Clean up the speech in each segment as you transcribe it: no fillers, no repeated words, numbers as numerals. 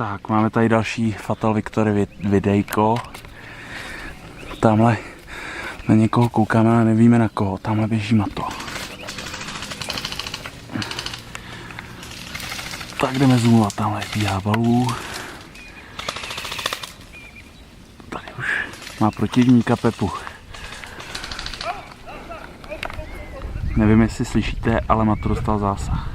Tak, máme tady další Fatal Victory videjko. Tamhle na někoho koukáme, ale nevíme na koho. Tamhle běží Mato. Tak jdeme zoomovat, tamhle bíhá Balů. Tady už má protivníka Pepu. Nevím, jestli slyšíte, ale Mato dostal zásah.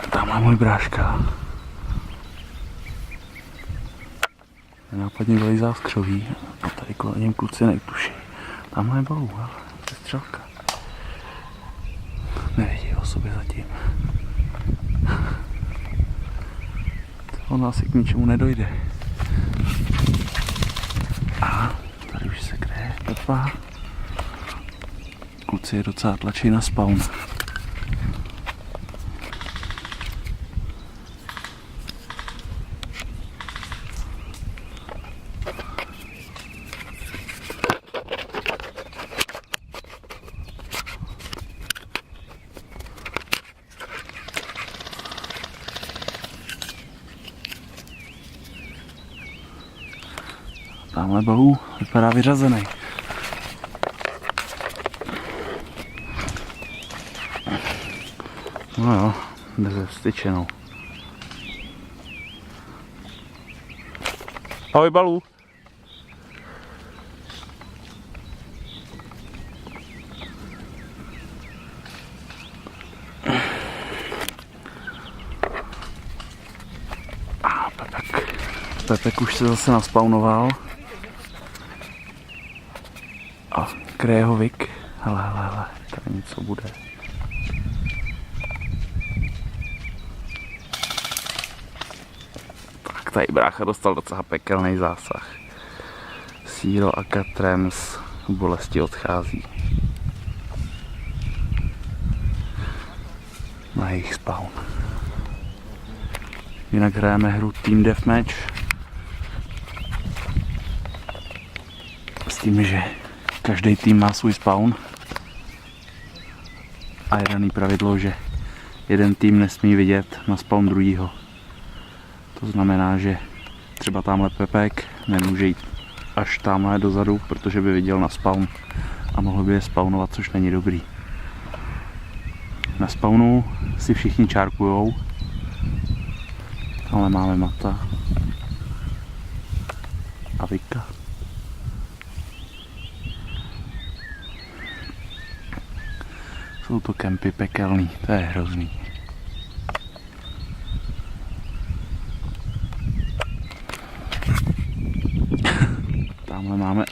Tamhle můj bráška. Nenápadně vylejzá z křoví a tady kolem něm kluci nejtuší. Tamhle je Balů, ale to je střelka. Nevidí o sobě zatím. On asi k ničemu nedojde. A tady už se kryje Pepa. Kluci je docela tlačí na spawn. Tamhle Balů vypadá vyřazený. No jo, jde ze vstyčenou. Ahoj Balů. Pepek už se zase naspawnoval. A kryje ho Vik. Hele, tady něco bude. Tak tady brácha dostal docela pekelný zásah. Síro a Katrem z bolesti odchází. Na jejich spawn. Jinak hrajeme hru Team Deathmatch. S tím, že každý tým má svůj spawn. A je daný pravidlo, že jeden tým nesmí vidět na spawn druhýho. To znamená, že třeba tamhle Pepek nemůže jít až tamhle dozadu, protože by viděl na spawn a mohl by je spawnovat, což není dobrý. Na spawnu si všichni čárkujou. Tamhle máme Mata a Vika. Jsou to kempy pekelný, to je hrozný. Tamhle máme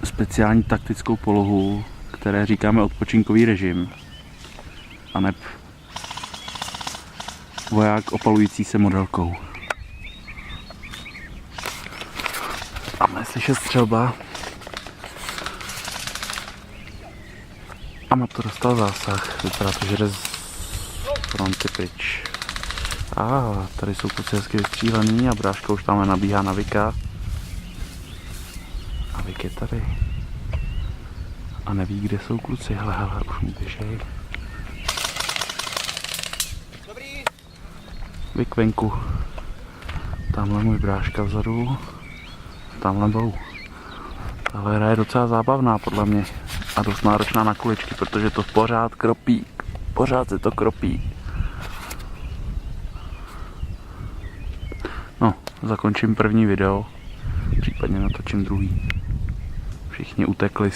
speciální taktickou polohu, které říkáme odpočinkový režim. A neb voják opalující se modelkou. Tamhle je slyšet střelba. A Mato dostal zásah, vypadá to, že jde z fronty pryč. Tady jsou kluci hezky vystřílený a bráška už tamhle nabíhá na Vika. A Vik je tady. A neví, kde jsou kluci, hele, už mu běžej. Vik venku. Tamhle můj bráška vzadu. Tamhle Balů. Tahle hra je docela zábavná podle mě. A dost náročná na kuličky, protože to pořád kropí. Pořád se to kropí. No, zakončím první video. Případně natočím druhý. Všichni utekli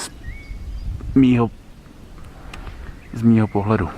z mýho pohledu.